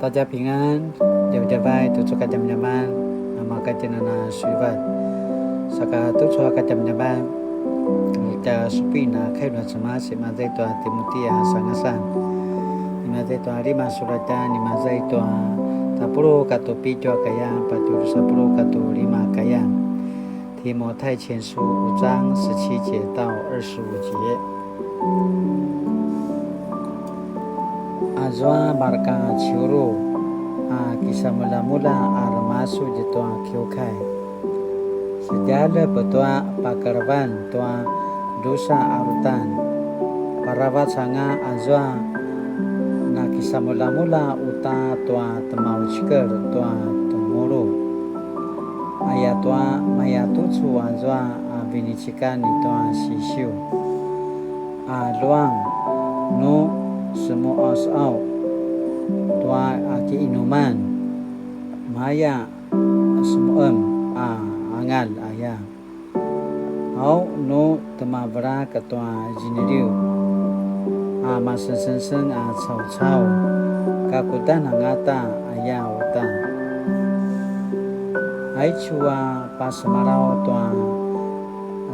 大家平安，jam-jam tu suka jam-jaman, nama kajenana suivat. Saka tu suka jam-jaman, kita supina kaina sama si mazai tua Timotia sangasan. Ni mazai tua lima suratan, ni mazai tua 10katu pijo kaya, patu 10katu 5kaya. 提摩太前书5章17节到25节。Azwa marka ciuru kisah mula-mula armasu jtua kiokai. Sejala betua pakarban tua dosa arutan. Parawat sanga azwa na kisah mula-mula uta tua temau cikar tua tumuru. Ayat tua mayatucu azwa binicikani tua sisiu. Luang no semua asau tua aki inuman maya semuam angal ayah au no temabra ketua jineriu masa senseng cau kakutan angata ayah uta ai chua pasmarau tua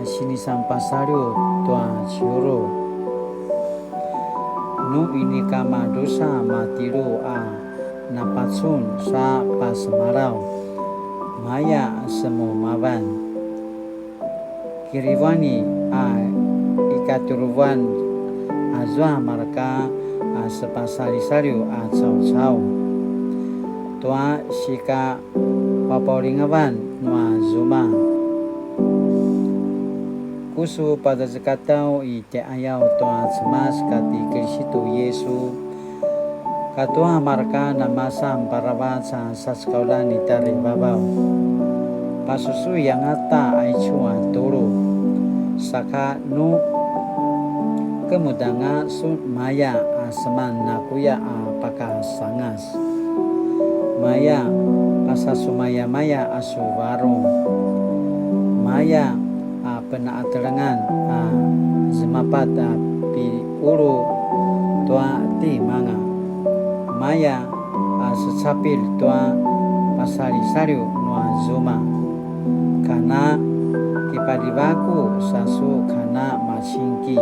sini sampasariu tua ciuru nu ini kama dosa matiru napatsun sa pasmarau maya semu maban kiriwani ikaturuwan azwa marka sepasari-sariu cau-cau tua sika paporingawan nua zuma kusu pada zakatau ite ayau tua semas kati Kristo Yesu katua marka namasa parawan sa sekolah ni tari babau pasusu yang ata aichua turu saka nu kemudanga sun maya seman nakuya apakah sangas maya pasasumaya maya asu warung maya pena aterangan zemapat pi uru tua ti manga maya secapil tua pasari sariu nua zuma kana kipadibaku sasu kana masingki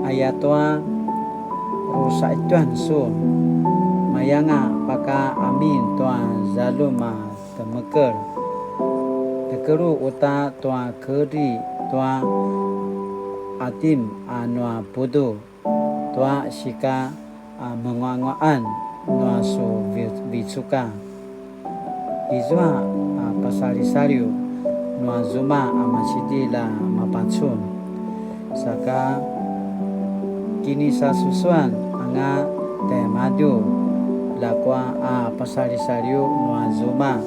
ayat tua rusa ituan sun mayanga paka amin tua zaluma temeker Keru uta tua keri tua atim nua pudu tua sika menguanguan nua su bicuka izwa pasari-sariu nua zuma amasidi la mapatsun saka kini sasusuan anga te madu lakwa pasari-sariu nua zuma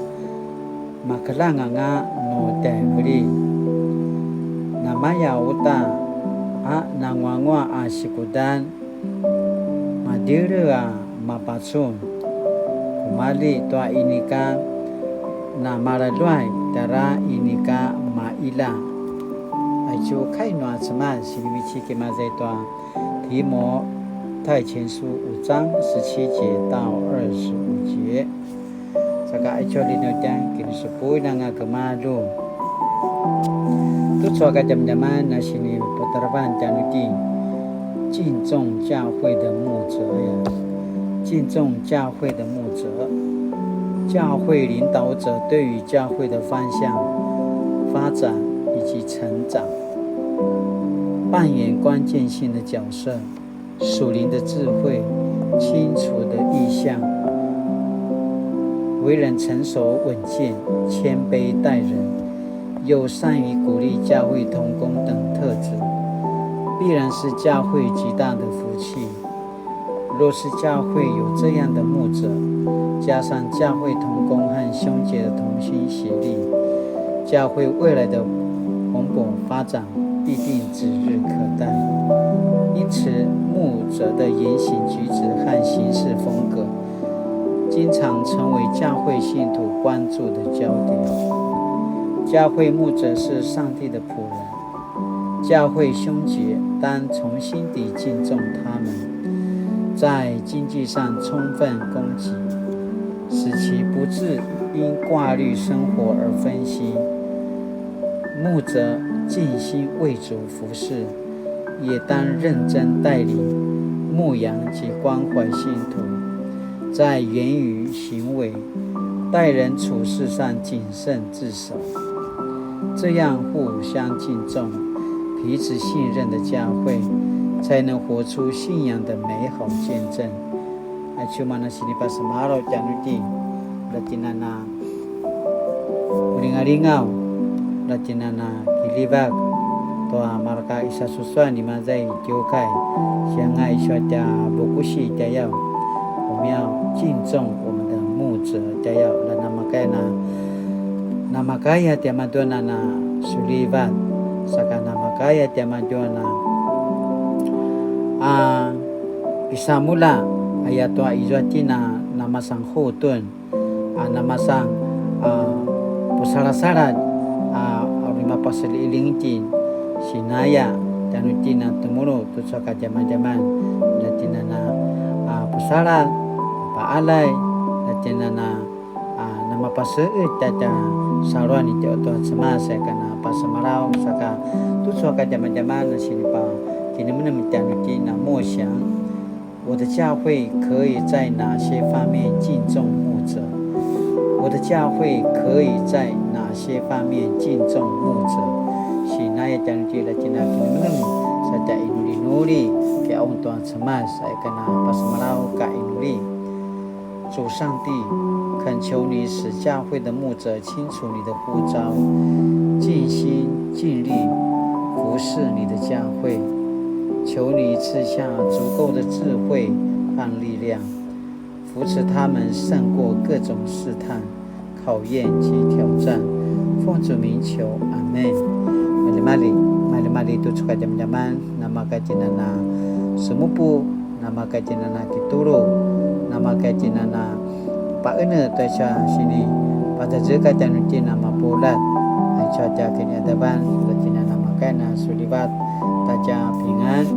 makalanga nga no tevri namaya uta nangwangwa sikudan madira mapatsun kumali toa inika na maraluai tara inika maila aichu kai no asma sinimichi ke mazai toa Timo太前书5章17节到25节saka actually no jang kinusupui na nga kemalu tu suaka jam-jaman na sini putarban januti 敬重教会的牧者呀敬重教会的牧者教会领导者对于教会的方向发展以及成长扮演关键性的角色属灵的智慧清楚的意向为人成熟稳健谦卑待人又善于鼓励教会同工等特质必然是教会极大的福气若是教会有这样的牧者加上教会同工和兄姐的同心协力教会未来的蓬勃发展必定指日可待因此牧者的言行举止和行事风格经常成为教会信徒关注的焦点。教会牧者是上帝的仆人，教会兄姐当从心底敬重他们，在经济上充分供给，使其不致因挂虑生活而分心。牧者尽心为主服侍，也当认真带领、牧养及关怀信徒，在言语、行为、待人处事上谨慎自守，这样互相敬重、彼此信任的教会，才能活出信仰的美好见证。Cuma nasi ni pas semaro januti, latinana ulingalingau, latinana kilibak, toa marka isa suswan ni mazai kiokai, siangai shwata bokushi jayao， 我们要敬重我们的牧者jayao， dan namakaya tiamadona na sulivat, saka namakaya tiamadona isamula ayato izwatina namasang hutun namasang pusara-sara lima pasal ilingtin sinaya tanutina tumuro tusaka jaman-jaman latina na pusara paalay latina na nama paseut tata sarwani to semasa kana pasamarau saka tusaka jaman-jaman sinipa kini menemitantina默想我的教会可以在哪些方面敬重牧者？我的教会可以在哪些方面敬重牧者？是那也讲起来，今天可能saja inuli-nuli ke orang Tuhan cemas, saya kena pas malau ka inuli。主上帝，恳求你使教会的牧者清楚你的呼召，尽心尽力服侍你的教会。求你赐下足够的智慧和力量，扶持他们胜过各种试探、考验及挑战。奉主名求，阿门。Mali tu suka jam-jaman, nama kajinana semupu, nama kajinana kituru, nama kajinana paena tasha sini, pada jika januti nama polat, aja kini adaban, kajinana makana sulibat, taja pingan.